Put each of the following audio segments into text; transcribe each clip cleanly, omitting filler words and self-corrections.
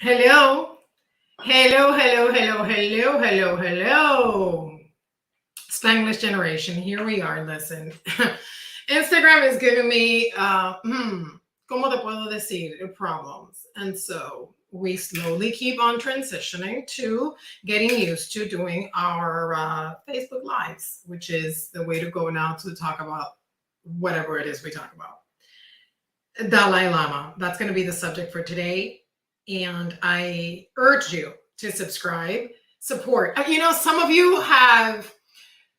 Hello. Hello, hello, hello, hello, hello, hello. Spanglish generation. Here we are. Listen. Instagram is giving me, ¿cómo te puedo decir? Problems. And so we slowly keep on transitioning to getting used to doing our Facebook Lives, which is the way to go now to talk about whatever it is we talk about. Dalai Lama. That's going to be the subject for today. And I urge you to subscribe, support. Some of you have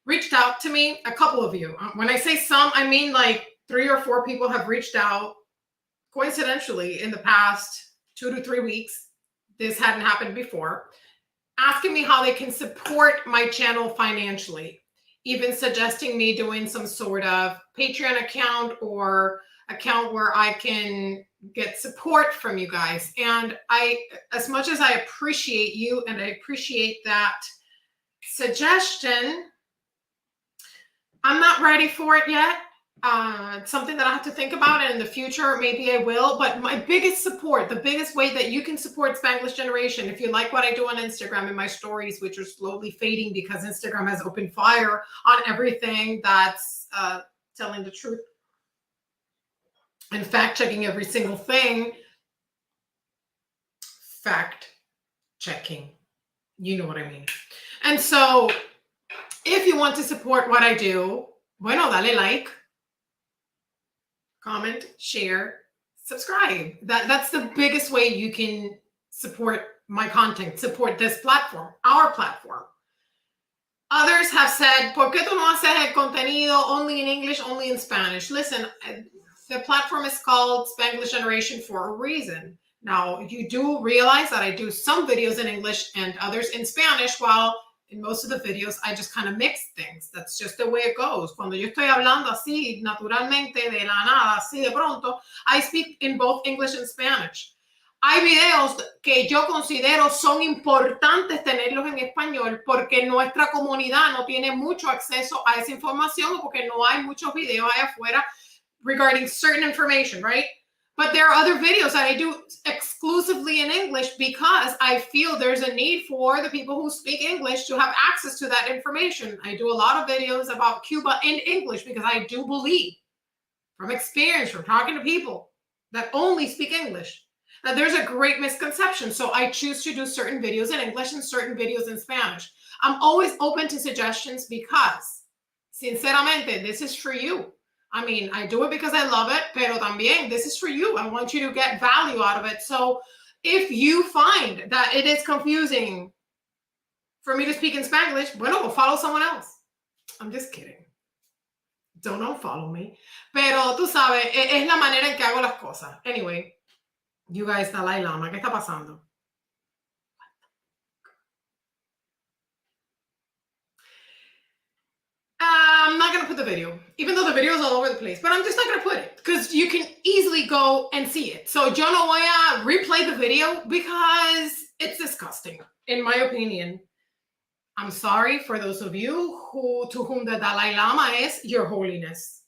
reached out to me, a couple of you. When I say some, I mean like 3 or 4 people have reached out coincidentally in the past 2 to 3 weeks. This hadn't happened before, asking me how they can support my channel financially, even suggesting me doing some sort of Patreon account or account where I can get support from you guys. And as much as I appreciate you and I appreciate that suggestion, I'm not ready for it yet. It's something that I have to think about, and in the future, maybe I will. But my biggest support, the biggest way that you can support Spanglish generation, if you like what I do on Instagram and my stories, which are slowly fading because Instagram has opened fire on everything that's telling the truth and fact-checking every single thing. Fact-checking. You know what I mean. And so if you want to support what I do, bueno, dale like, comment, share, subscribe. That's the biggest way you can support my content, support this platform, our platform. Others have said, ¿por qué tú no haces el contenido only in English, only in Spanish? Listen, the platform is called Spanglish Generation for a reason. Now, you do realize that I do some videos in English and others in Spanish, while in most of the videos, I just kind of mix things. That's just the way it goes. Cuando yo estoy hablando así, naturalmente, de la nada, así de pronto, I speak in both English and Spanish. Hay videos que yo considero son importantes tenerlos en español porque nuestra comunidad no tiene mucho acceso a esa información o porque no hay muchos videos allá afuera regarding certain information, right? But there are other videos that I do exclusively in English because I feel there's a need for the people who speak English to have access to that information. I do a lot of videos about Cuba in English because I do believe, from experience, from talking to people that only speak English, that there's a great misconception. So I choose to do certain videos in English and certain videos in Spanish. I'm always open to suggestions because, sinceramente, this is for you. I mean, I do it because I love it, pero también, this is for you. I want you to get value out of it. So if you find that it is confusing for me to speak in Spanglish, bueno, go follow someone else. I'm just kidding. Don't unfollow me. Pero tú sabes, es la manera en que hago las cosas. Anyway, you guys, Dalai Lama, ¿qué está pasando? I'm not going to put the video, even though the video is all over the place, but I'm just not going to put it because you can easily go and see it. So yo no voy a replay the video because it's disgusting, in my opinion. I'm sorry for those of you to whom the Dalai Lama is your holiness,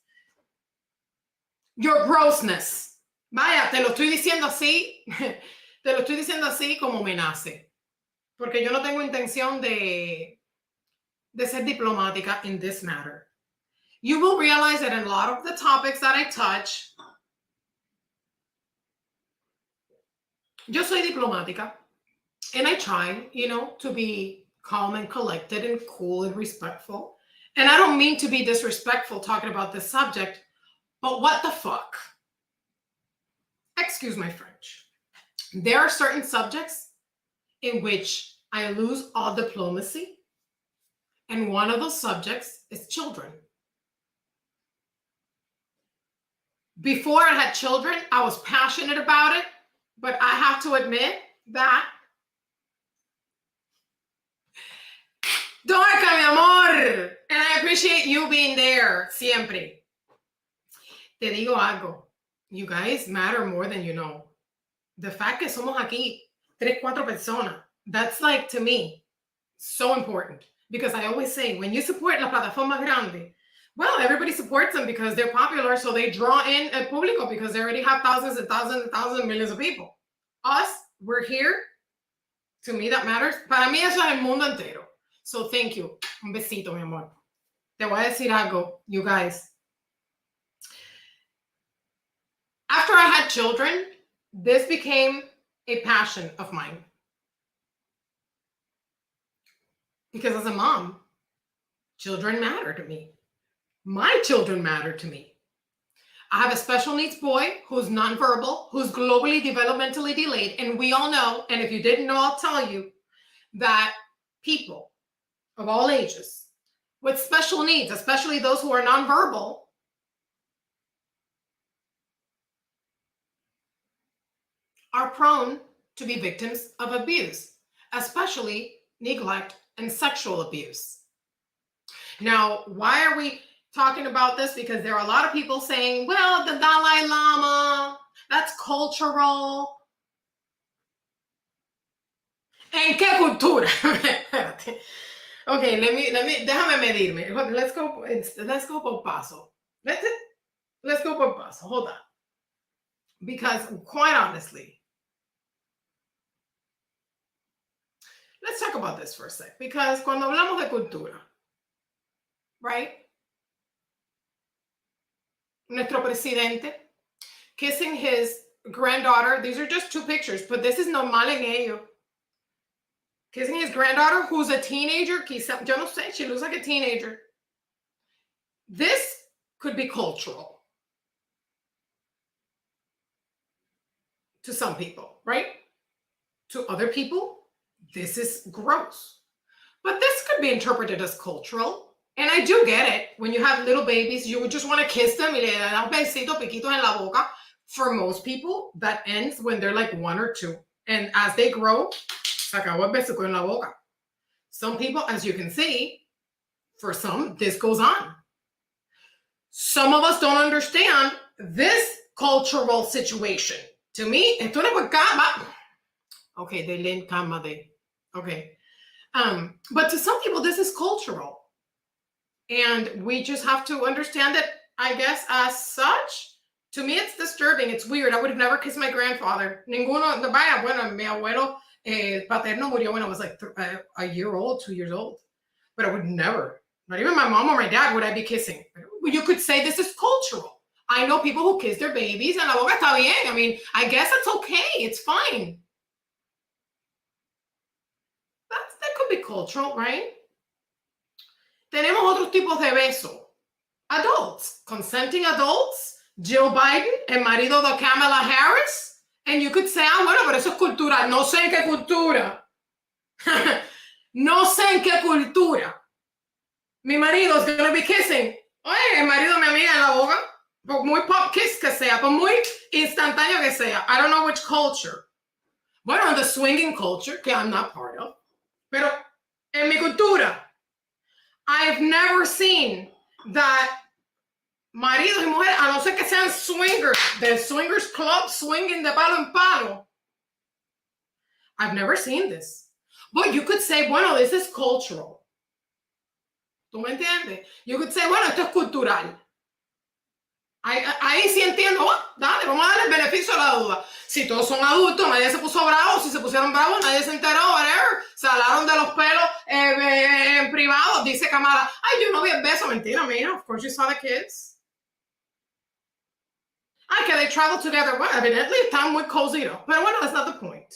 your grossness. Vaya, te lo estoy diciendo así como me nace, porque yo no tengo intención de ser diplomática in this matter. You will realize that in a lot of the topics that I touch, yo soy diplomática. And I try, to be calm and collected and cool and respectful. And I don't mean to be disrespectful talking about this subject, but what the fuck? Excuse my French. There are certain subjects in which I lose all diplomacy. And one of those subjects is children. Before I had children, I was passionate about it, but I have to admit that Dorca, mi amor, and I appreciate you being there, siempre. Te digo algo, you guys matter more than you know. The fact que somos aquí 3-4 personas, that's like, to me, so important. Because I always say, when you support la plataforma grande, well, everybody supports them because they're popular, so they draw in el público because they already have thousands and thousands and thousands and millions of people. Us, we're here To me, that matters. Para mí, eso es el mundo entero. So, thank you. Un besito, mi amor. Te voy a decir algo, you guys. After I had children, this became a passion of mine. Because as a mom, children matter to me. My children matter to me. I have a special needs boy who's nonverbal, who's globally developmentally delayed. And we all know, and if you didn't know, I'll tell you, that people of all ages with special needs, especially those who are nonverbal, are prone to be victims of abuse, especially neglect and sexual abuse. Now, why are we talking about this? Because there are a lot of people saying, well, the Dalai Lama, that's cultural. ¿En qué cultura? Okay, déjame medirme. Let's go por paso. Let's go por paso. Hold on. Because quite honestly, let's talk about this for a sec. Because cuando hablamos de cultura, right? Nuestro presidente kissing his granddaughter. These are just two pictures, but this is normal en ello. Kissing his granddaughter, who's a teenager. Quizá, yo no sé, she looks like a teenager. This could be cultural to some people, right? To other people, this is gross. But this could be interpreted as cultural. And I do get it. When you have little babies, you would just want to kiss them y le dan un besito, piquito en la boca. For most people, that ends when they're like 1 or 2. And as they grow, se acabó el beso en la boca. Some people, as you can see, for some, this goes on. Some of us don't understand this cultural situation. To me, esto no es por okay, they learn calma de. Okay. But to some people, this is cultural. And we just have to understand it, I guess, as such. To me, it's disturbing. It's weird. I would have never kissed my grandfather. Ninguno, vaya, bueno, mi abuelo paterno murió when I was like a year old, 2 years old. But I would never, not even my mom or my dad would I be kissing. You could say this is cultural. I know people who kiss their babies and la boca está bien. I mean, I guess it's okay. It's fine. That could be cultural, right? Tenemos otros tipos de beso. Adults, consenting adults. Joe Biden, el marido de Kamala Harris. And you could say, bueno, pero eso es cultural. No sé en qué cultura. No sé en qué cultura. Mi marido is going to be kissing. Oye, el marido de mi amiga en la boca. Por muy pop kiss que sea, por muy instantáneo que sea. I don't know which culture. Bueno, the swinging culture, que I'm not part of. Pero en mi cultura, I've never seen that maridos y mujeres, a no ser que sean swingers, the swingers club swinging de palo en palo. I've never seen this. But you could say, bueno, this is cultural. ¿Tú me entiendes? You could say, bueno, esto es cultural. Ahí sí entiendo. Dale, vamos a darle el beneficio a la duda. Si todos son adultos, nadie se puso bravo. Si se pusieron bravos, nadie se enteró. Whatever. Se hablaron de los pelos en privado. Dice Kamala, ay, yo no vi el beso. Mentira, mira. Of course you saw the kids. Ay, que they traveled together. Well, evidently están muy cosidos. Pero bueno, that's not the point.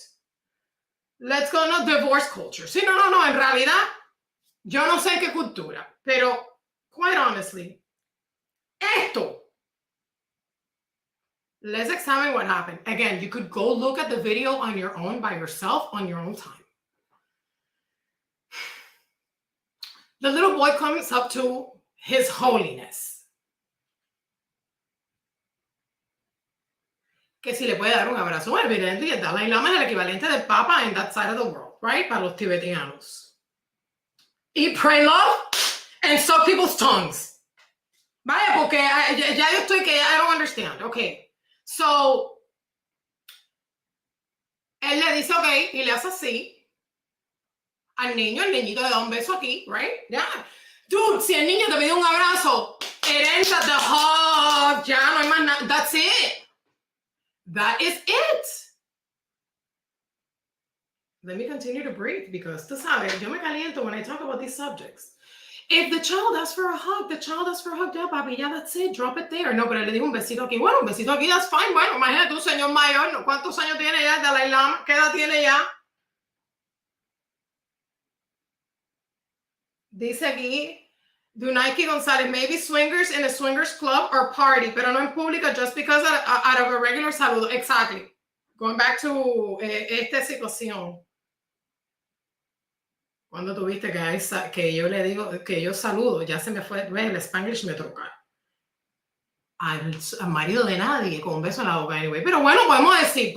Let's go to divorce culture. Sí, no. En realidad, yo no sé qué cultura. Pero, quite honestly, esto. Let's examine what happened. Again, you could go look at the video on your own, by yourself, on your own time. The little boy comes up to His Holiness. Que si le puede dar un abrazo. Evidently, el Dalai Lama es el equivalente del Papa in that side of the world, right? Para los tibetanos. Eat, pray, love, and suck people's tongues. Vaya, porque ya yo estoy que I don't understand. Okay. So, él le dice, ok, y le hace así al niño, el niñito le da un beso aquí, right? Yeah. Dude, si el niño te pide un abrazo, it ends at the hug, ya no hay más nada. That's it. That is it. let me continue to breathe because tú sabes, yo me caliento when I talk about these subjects. If the child asks for a hug, the child asks for a hug, ya papi, ya that's it, drop it there. No, pero le digo un besito aquí. Bueno, un besito aquí, that's fine. Bueno, imagínate un señor mayor, ¿no? ¿Cuántos años tiene ya el Dalai Lama? ¿Qué edad tiene ya? Dice aquí, Dunaiki González, maybe swingers in a swingers club or party, pero no en pública, just because out of a regular saludo. Exactly. Going back to esta situación. Cuando tuviste que yo le digo, que yo saludo, ya se me fue, el Spanglish me troca. Al marido de nadie con un beso en la boca, anyway. Pero bueno, podemos decir,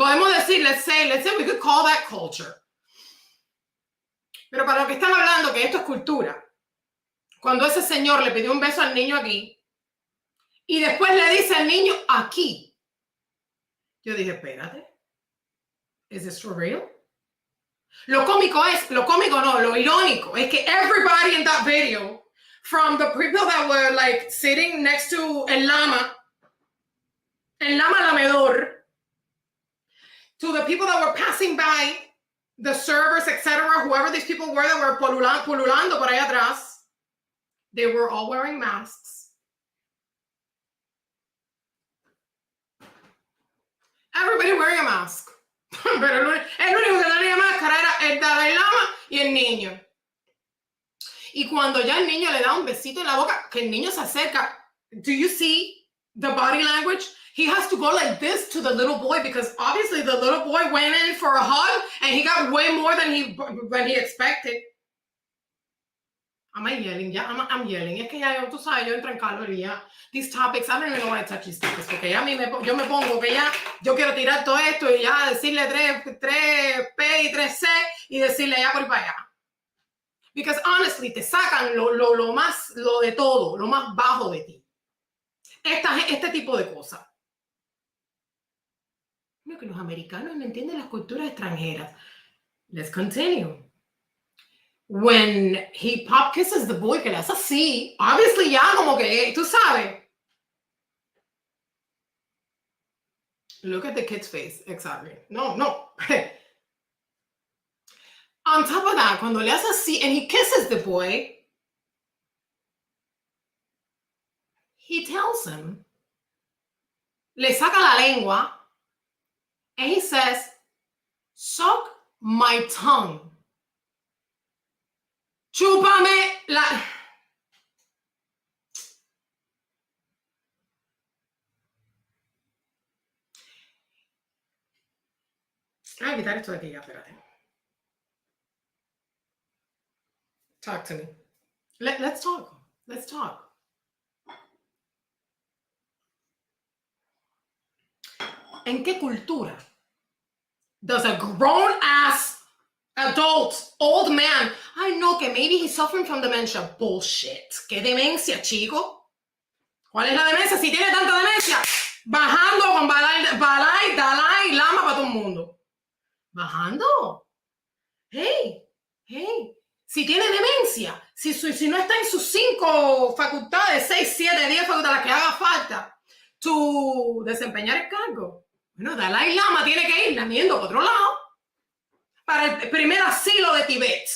let's say we could call that culture. Pero para lo que están hablando, que esto es cultura, cuando ese señor le pidió un beso al niño aquí y después le dice al niño aquí, yo dije, espérate, ¿is this for real? Lo cómico no, lo irónico es que everybody in that video, from the people that were like sitting next to el lama lamedor, to the people that were passing by, the servers, etc., whoever these people were that were pululando por ahí atrás, they were all wearing masks. Everybody wearing a mask. Pero el único que tenía máscara era el Dalai Lama y el niño. Y cuando ya el niño le da un besito en la boca, que el niño se acerca, do you see the body language? He has to go like this to the little boy because obviously the little boy went in for a hug and he got way more than he expected. Am I yelling? Yeah, I'm yelling. Es que ya, tú sabes, yo entro en calor y ya. These topics, I don't even know why I touch these topics, porque ya yo me pongo que ya, yo quiero tirar todo esto y ya decirle 3P y 3C y decirle ya por ahí para allá. Because honestly, te sacan lo de todo, lo más bajo de ti. Este tipo de cosas. Mira que los americanos no entienden las culturas extranjeras. Let's continue. When he pop kisses the boy, que le hace así, obviously ya como que, tú sabes. Look at the kid's face, exactly. No. On top of that, cuando le hace así, and he kisses the boy, he tells him, le saca la lengua, and he says, suck my tongue. Chúpame la... Voy a quitar esto de aquí ya, espérate. Talk to me. Let's talk. Let's talk. ¿En qué cultura does a grown-ass adult, old man, I know que maybe he's suffering from dementia? Bullshit. ¿Qué demencia, chico? ¿Cuál es la demencia? Si tiene tanta demencia, bajando con Dalai Lama para todo el mundo. Bajando. Hey. Si tiene demencia, si no está en sus 5 facultades, 6, 7, 10 facultades, las que haga falta, to desempeñar el cargo. Bueno, Dalai Lama tiene que ir lamiendo por otro lado para el primer asilo de Tibet.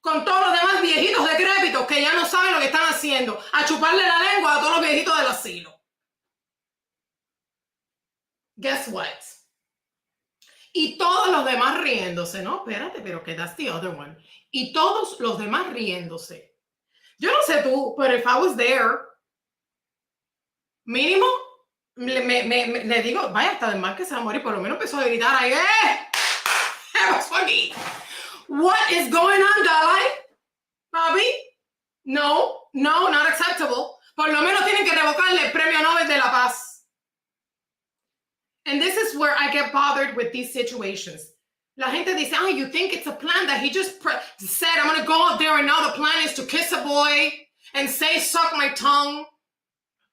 Con todos los demás viejitos decrépitos que ya no saben lo que están haciendo, a chuparle la lengua a todos los viejitos del asilo. Guess what? Y todos los demás riéndose, ¿no? Espérate, pero que that's the other one. Y todos los demás riéndose. Yo no sé tú, pero if I was there, mínimo, le digo, vaya, hasta del mal que se va a morir, por lo menos empezó a gritar ahí, That was funny. What is going on, Dalai? Papi? No, not acceptable. Por lo menos tienen que revocarle el premio Nobel de la Paz. And this is where I get bothered with these situations. La gente dice, you think it's a plan that he just said, I'm going to go out there and now the plan is to kiss a boy and say, suck my tongue.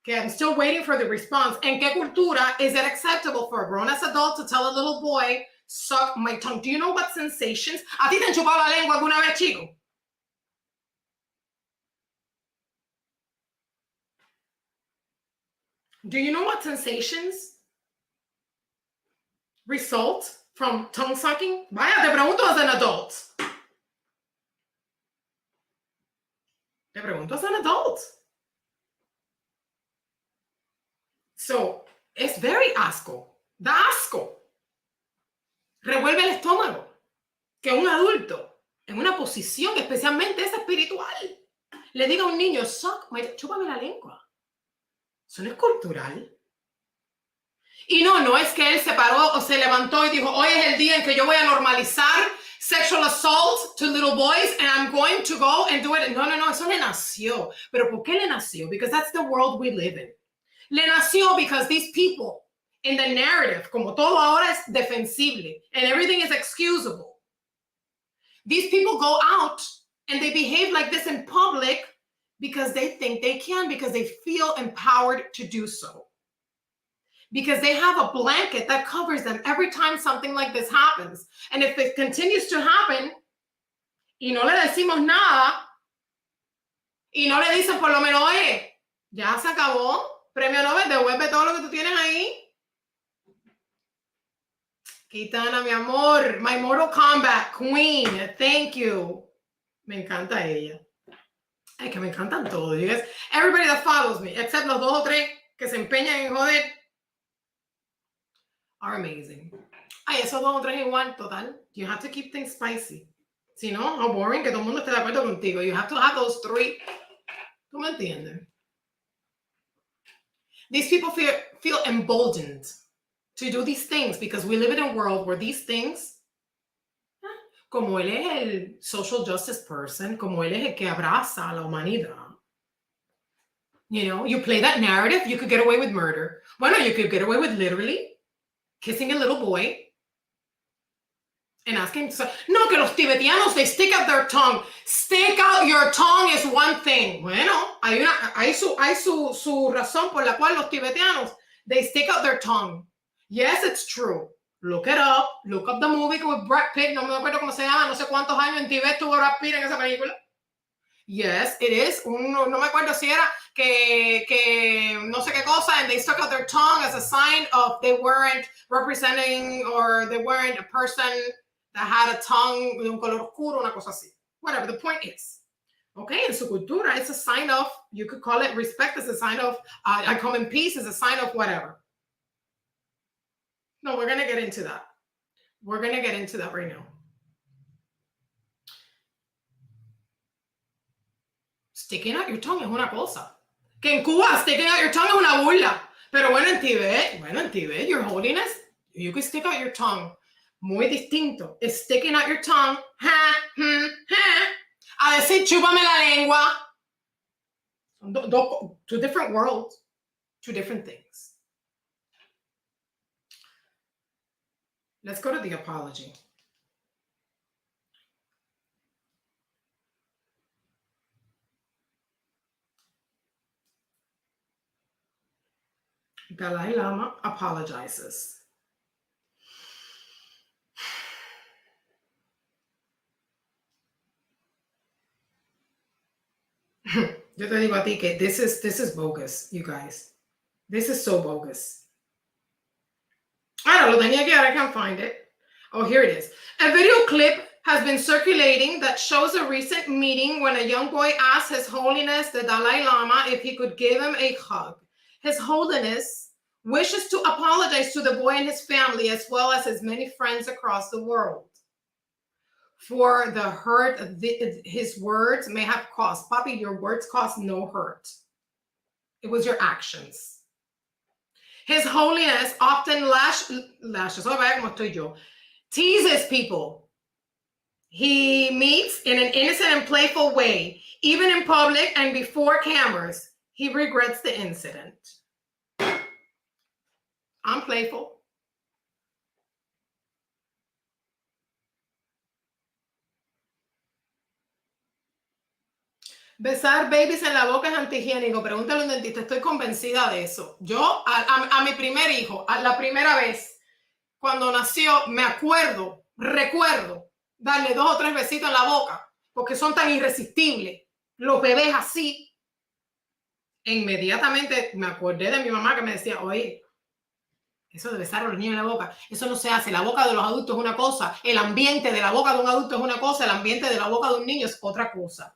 Okay, I'm still waiting for the response. ¿En qué cultura is it acceptable for a grown-ass adult to tell a little boy, suck my tongue? Do you know what sensations? ¿A ti te han chupado la lengua alguna vez, chico? Do you know what sensations result from tongue sucking? Vaya, te pregunto as an adult. Te pregunto as an adult. So, es very asco. Da asco. Revuelve el estómago. Que un adulto, en una posición especialmente esa espiritual, le diga a un niño, chúpame la lengua. Eso no es cultural. Y no es que él se paró o se levantó y dijo, hoy es el día en que yo voy a normalizar sexual assault to little boys and I'm going to go and do it. No, eso le nació. ¿Pero por qué le nació? Because that's the world we live in. Le nació because these people in the narrative, como todo ahora es defensible and everything is excusable. These people go out and they behave like this in public because they think they can, because they feel empowered to do so. Because they have a blanket that covers them every time something like this happens. And if it continues to happen, y no le decimos nada, y no le dicen por lo menos, oye, ya se acabó, premio Nobel, devuelve todo lo que tú tienes ahí. Kitana, mi amor, my Mortal Kombat queen, thank you. Me encanta ella. Ay, que me encantan todos. You guys, everybody that follows me, except los 2 o 3 que se empeñan en joder, are amazing. Ay, esos 2 o 3 igual, total. You have to keep things spicy. Si no, how boring que todo el mundo esté de acuerdo contigo. You have to have those 3. ¿Tú me entiendes? These people feel emboldened to do these things because we live in a world where these things, como él es el social justice person, como él es el que abraza a la humanidad. You know, you play that narrative, you could get away with murder. Bueno, you could get away with literally kissing a little boy and asking, no, que los tibetanos, they stick out their tongue. Stick out your tongue is one thing. Bueno, hay su razón por la cual los tibetanos, they stick out their tongue. Yes, it's true. Look it up. Look up the movie with Brad Pitt. No me acuerdo cómo se llama. No sé cuántos años en Tibet tuvo Brad Pitt en esa película. Yes, it is. No me acuerdo si era que no sé qué cosa, and they stuck out their tongue as a sign of they weren't representing or they weren't a person that had a tongue de un color oscuro, una cosa así. Whatever, the point is. Okay, en su cultura, it's a sign of, you could call it respect, it's a sign of, I come in peace, it's a sign of whatever. No, we're going to get into that. We're going to get into that right now. Sticking out your tongue es una cosa. Que en Cuba, sticking out your tongue es una burla. Pero bueno, en Tibet, your holiness, you can stick out your tongue. Muy distinto. It's sticking out your tongue. A decir, chúpame la lengua. Two different worlds. 2 different things. Let's go to the apology. Dalai Lama apologizes. Yo te digo a ti que this is bogus, you guys. This is so bogus. I don't know, tenía que, I can't find it. Oh, here it is. A video clip has been circulating that shows a recent meeting when a young boy asked His Holiness the Dalai Lama if he could give him a hug. His Holiness wishes to apologize to the boy and his family, as well as his many friends across the world, for the hurt his words may have caused. Papi, your words caused no hurt. It was your actions. His Holiness often teases people he meets in an innocent and playful way, even in public and before cameras. He regrets the incident. I'm playful. Besar babies en la boca es antihigiénico. Pregúntale a un dentista. Estoy convencida de eso. Yo, a mi primer hijo, a la primera vez, cuando nació, recuerdo darle 2 o 3 besitos en la boca, porque son tan irresistibles. Los bebés así. E inmediatamente me acordé de mi mamá que me decía, oye, Eso de besar a los niños en la boca, eso no se hace. La boca de los adultos es una cosa, el ambiente de la boca de un adulto es una cosa, el ambiente de la boca de un niño es otra cosa.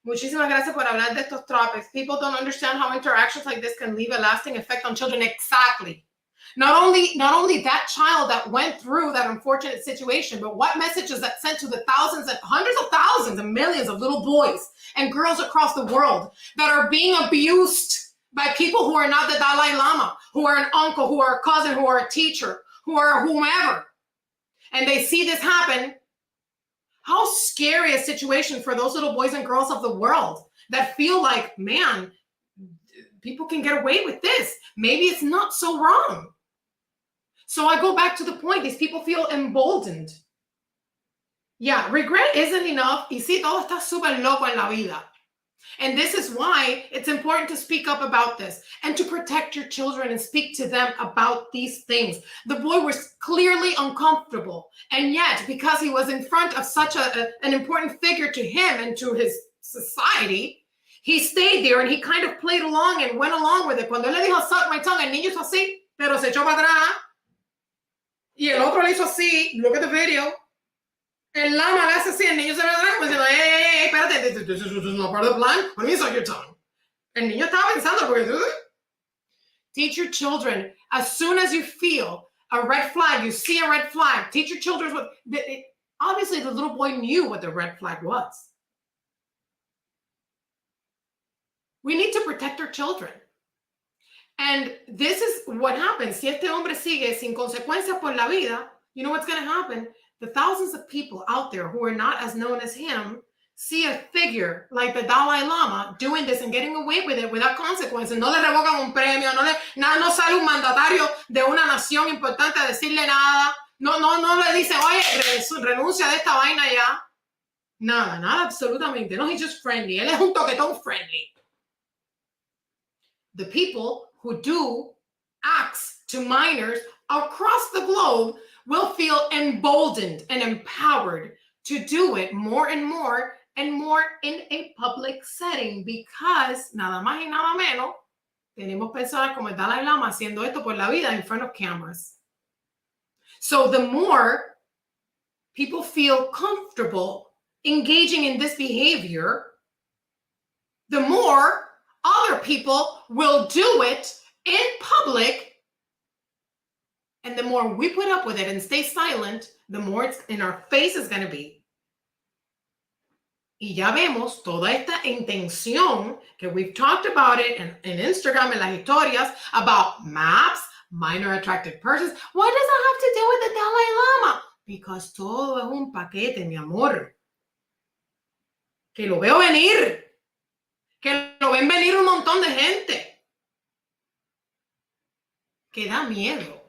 Muchísimas gracias por hablar de estos topics. People don't understand how interactions like this can leave a lasting effect on children. Exactly. Not only that child that went through that unfortunate situation, but what messages that sent to the thousands and hundreds of thousands and millions of little boys and girls across the world that are being abused by people who are not the Dalai Lama, who are an uncle, who are a cousin, who are a teacher, who are whomever. And they see this happen. How scary a situation for those little boys and girls of the world that feel like, man, people can get away with this. Maybe it's not so wrong. So I go back to the point. These people feel emboldened. Yeah, regret isn't enough. Y sí, todo está súper loco en la vida. And this is why it's important to speak up about this and to protect your children and speak to them about these things. The boy was clearly uncomfortable. And yet, because he was in front of such an important figure to him and to his society, he stayed there and he kind of played along and went along with it. Cuando él le dijo, suck my tongue, el niño hizo así, pero se echó para atrás. Y el otro le hizo así, look at the video. El lama le hace así, el niño se ve atrás como diciendo, hey, espérate, this is not part of the plan. What do you mean suck your tongue? El niño estaba pensando, porque teach your children, as soon as you feel a red flag, you see a red flag, teach your children what, obviously the little boy knew what the red flag was. We need to protect our children. And this is what happens. Si este hombre sigue sin consecuencias por la vida, you know what's going to happen? The thousands of people out there who are not as known as him see a figure like the Dalai Lama doing this and getting away with it without consequences. No le revocan un premio, no sale un mandatario de una nación importante a decirle nada. No le dice, oye, renuncia de esta vaina ya. Nada, absolutamente. No, he's just friendly. Él es un toquetón friendly. The people who do acts to minors across the globe will feel emboldened and empowered to do it more and more in a public setting, because nada más y nada menos tenemos personas como el Dalai Lama haciendo esto por la vida in front of cameras. So the more people feel comfortable engaging in this behavior, the more other people will do it in public. And the more we put up with it and stay silent, the more it's in our face is going to be. Y ya vemos toda esta intención que we've talked about it in Instagram, en las historias, about maps, minor attracted persons. What does that have to do with the Dalai Lama? Because todo es un paquete, mi amor. Que lo veo venir. Que lo ven venir un montón de gente. Que da miedo.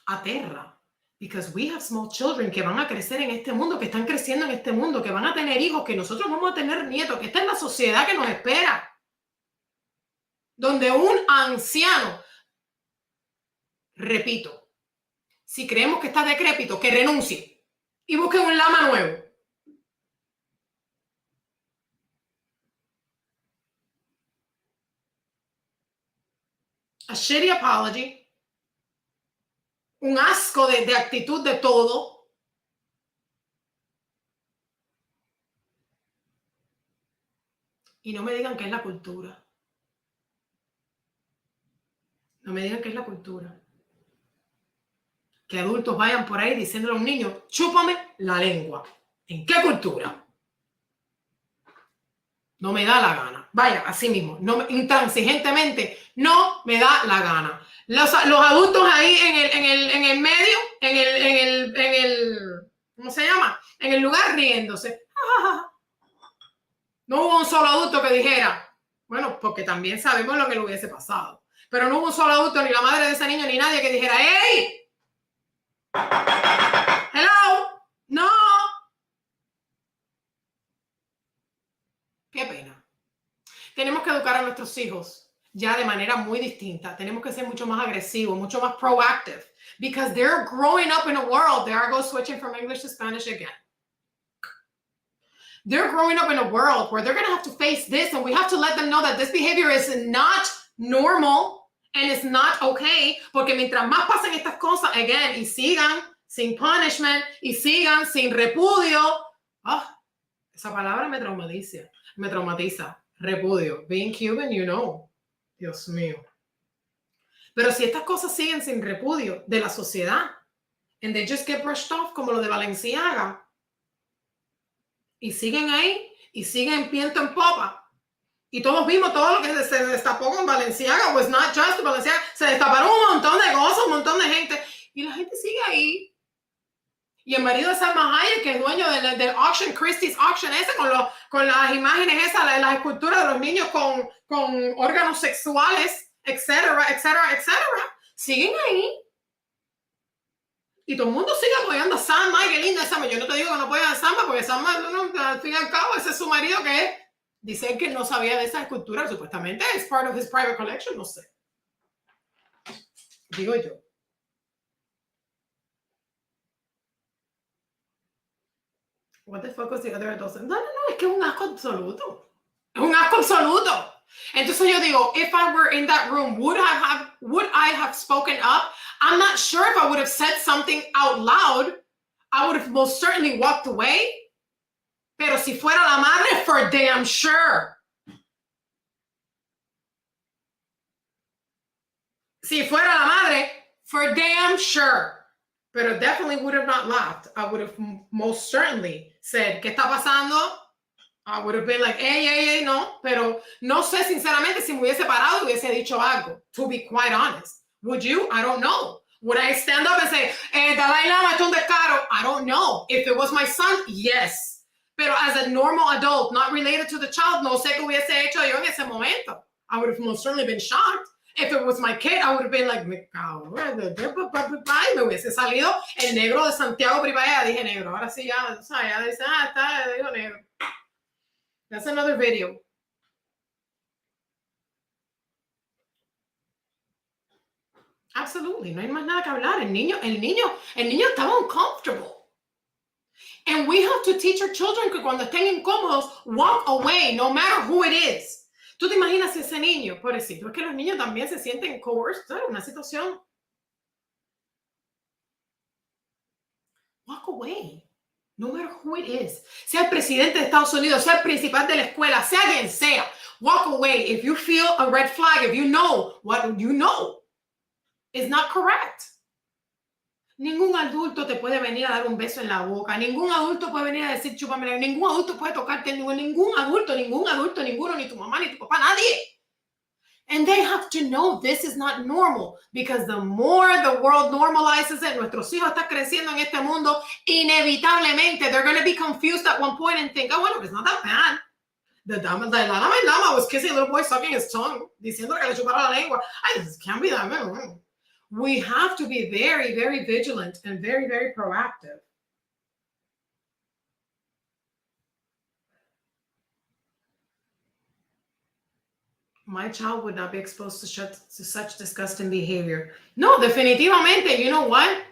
Aterra. Because we have small children que van a crecer en este mundo, que están creciendo en este mundo, que van a tener hijos, que nosotros vamos a tener nietos, que esta es la sociedad que nos espera. Donde un anciano, repito, si creemos que está decrépito, que renuncie y busque un lama nuevo. A shitty apology. Un asco de actitud de todo. Y no me digan que es la cultura. No me digan que es la cultura. Que adultos vayan por ahí diciéndole a un niño, chúpame la lengua. ¿En qué cultura? No me da la gana. Vaya, así mismo, intransigentemente, no me da la gana. Los adultos ahí en el medio, en el, ¿cómo se llama? En el lugar riéndose. No hubo un solo adulto que dijera, bueno, porque también sabemos lo que le hubiese pasado. Pero no hubo un solo adulto, ni la madre de ese niño, ni nadie que dijera, ¡hey! ¡Hello! ¡No! Qué pena. Tenemos que educar a nuestros hijos ya de manera muy distinta. Tenemos que ser mucho más agresivos, mucho más proactive, because they're growing up in a world. There I go switching from English to Spanish again. They're growing up in a world where they're going to have to face this, and we have to let them know that this behavior is not normal. And it's not okay, porque mientras más pasen estas cosas, again, y sigan sin punishment, y sigan sin repudio, esa palabra me traumatiza, repudio. Being Cuban, you know, Dios mío. Pero si estas cosas siguen sin repudio de la sociedad, and they just get brushed off, como lo de Valenciaga, y siguen ahí, y siguen viento en popa, y todos vimos todo lo que se destapó con Valenciaga, was not just Valenciaga, se destaparon un montón de cosas, un montón de gente, y la gente sigue ahí. Y el marido de Salma Hayek, que es dueño del auction, Christie's auction ese, con las imágenes esas, las esculturas de los niños con órganos sexuales, etcétera, etcétera, etcétera, siguen ahí. Y todo el mundo sigue apoyando a Salma. Ay, qué linda Salma. Yo no te digo que no apoyan a Salma, porque Salma, al fin y al cabo, ese es su marido que dice que no sabía de esas esculturas, supuestamente es part of his private collection, no sé. Digo yo. What the fuck was the other adult? No, es que es un asco absoluto. Es un asco absoluto. Entonces yo digo, if I were in that room, would I have spoken up? I'm not sure if I would have said something out loud. I would have most certainly walked away. Pero si fuera la madre, for damn sure. Si fuera la madre, for damn sure. Pero definitely would have not laughed. I would have most certainly said, ¿qué está pasando? I would have been like, hey, no. Pero no sé sinceramente si me hubiese parado y hubiese dicho algo. To be quite honest. Would you? I don't know. Would I stand up and say, Dalai Lama, es un descaro? I don't know. If it was my son, yes. Pero as a normal adult, not related to the child, no sé qué hubiese hecho yo en ese momento. I would have most certainly been shocked. If it was my kid, I would have been like, me hubiese salido el negro de Santiago Privaya. Dije negro, ahora sí ya, o sea, ya dice, está, digo negro. That's another video. Absolutely, no hay más nada que hablar. El niño estaba uncomfortable. And we have to teach our children que cuando estén incómodos, walk away, no matter who it is. ¿Tú te imaginas ese niño? Pobrecito, es que los niños también se sienten coerced en una situación. Walk away, no matter who it is. Sea el presidente de Estados Unidos, sea el principal de la escuela, sea quien sea. Walk away if you feel a red flag, if you know what you know is not correct. Ningún adulto te puede venir a dar un beso en la boca. Ningún adulto puede venir a decir chúpame. Ningún adulto puede tocarte. Ningún adulto, ninguno, ni tu mamá, ni tu papá, nadie. And they have to know this is not normal, because the more the world normalizes it, nuestros hijos están creciendo en este mundo, inevitablemente they're going to be confused at one point and think, oh, bueno, it's not that bad. The Dalai Lama was kissing a little boy, sucking his tongue, diciendo que le chupara la lengua. This can't be that bad. We have to be very, very vigilant and very, very proactive. My child would not be exposed to such disgusting behavior. No, definitivamente, you know what?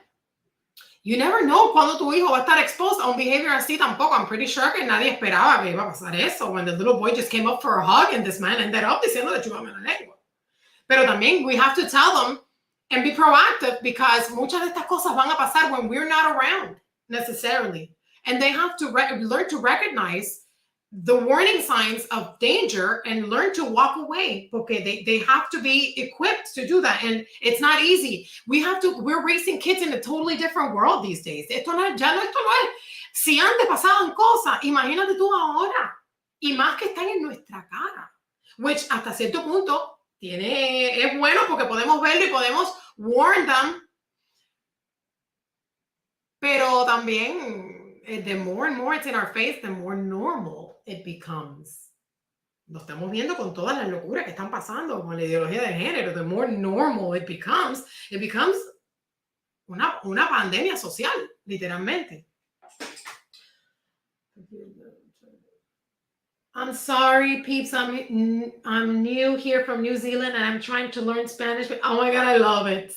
You never know cuando tu hijo va a estar exposed a un behavior así tampoco. I'm pretty sure que nadie esperaba que iba a pasar eso. When the little boy just came up for a hug and this man ended up diciendo de chúpame la lengua. Pero también we have to tell them and be proactive, because muchas de estas cosas van a pasar when we're not around necessarily. And they have to learn to recognize the warning signs of danger and learn to walk away. Porque they have to be equipped to do that. And it's not easy. We're raising kids in a totally different world these days. Esto no es. Si antes pasaban cosas, imagínate tú ahora. Y más que están en nuestra cara. Which hasta cierto punto es bueno porque podemos verlo y podemos warn them. Pero también, the more and more it's in our face, the more normal it becomes. Lo estamos viendo con todas las locuras que están pasando con la ideología de género. The more normal it becomes una pandemia social, literalmente. I'm sorry, peeps. I'm new here from New Zealand and I'm trying to learn Spanish. But oh my God, I love it.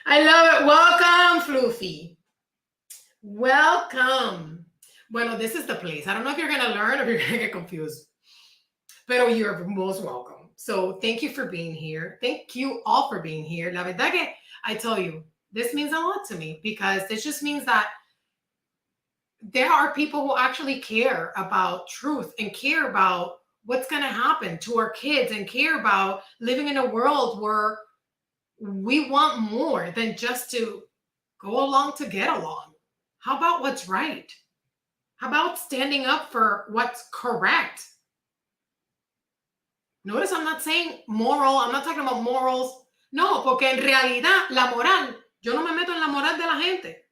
I love it. Welcome, Floofy. Welcome. Bueno, this is the place. I don't know if you're going to learn or if you're going to get confused. But you're most welcome. So thank you for being here. Thank you all for being here. La verdad que I tell you, this means a lot to me because this just means that there are people who actually care about truth and care about what's going to happen to our kids and care about living in a world where we want more than just to go along to get along. How about what's right? How about standing up for what's correct? Notice I'm not saying moral. I'm not talking about morals. No, porque en realidad la moral, yo no me meto en la moral de la gente.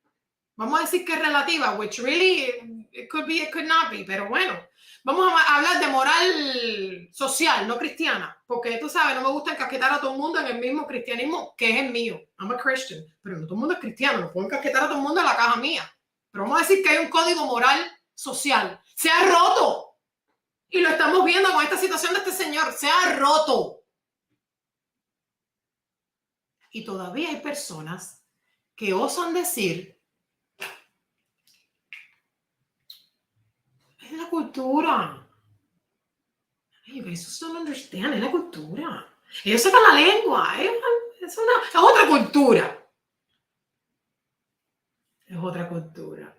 Vamos a decir que es relativa, which really it could be, it could not be, pero bueno. Vamos a hablar de moral social, no cristiana, porque tú sabes, no me gusta encasquetar a todo el mundo en el mismo cristianismo que es el mío. I'm a Christian, pero no todo el mundo es cristiano, no puedo encasquetar a todo el mundo en la caja mía. Pero vamos a decir que hay un código moral social. Se ha roto. Y lo estamos viendo con esta situación de este señor. Se ha roto. Y todavía hay personas que osan decir, es la cultura. You guys just don't understand. Es la cultura. Ellos sacan la lengua. Es otra cultura. Es otra cultura.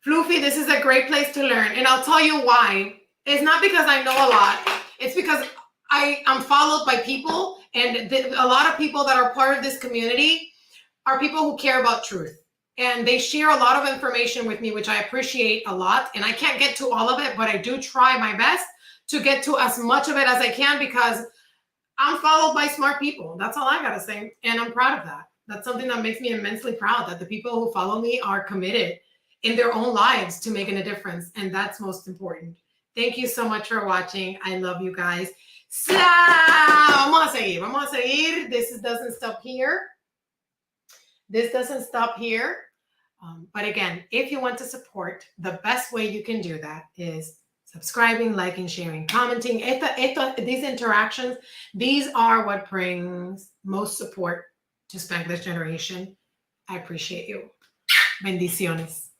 Floofy, this is a great place to learn. And I'll tell you why. It's not because I know a lot. It's because I'm followed by people. And a lot of people that are part of this community are people who care about truth. And they share a lot of information with me, which I appreciate a lot. And I can't get to all of it, but I do try my best to get to as much of it as I can because I'm followed by smart people. That's all I got to say. And I'm proud of that. That's something that makes me immensely proud that the people who follow me are committed in their own lives to making a difference. And that's most important. Thank you so much for watching. I love you guys. Vamos a seguir. This doesn't stop here. This doesn't stop here. But again, if you want to support, the best way you can do that is subscribing, liking, sharing, commenting. These interactions, these are what brings most support to Spanglish generation. I appreciate you. Bendiciones.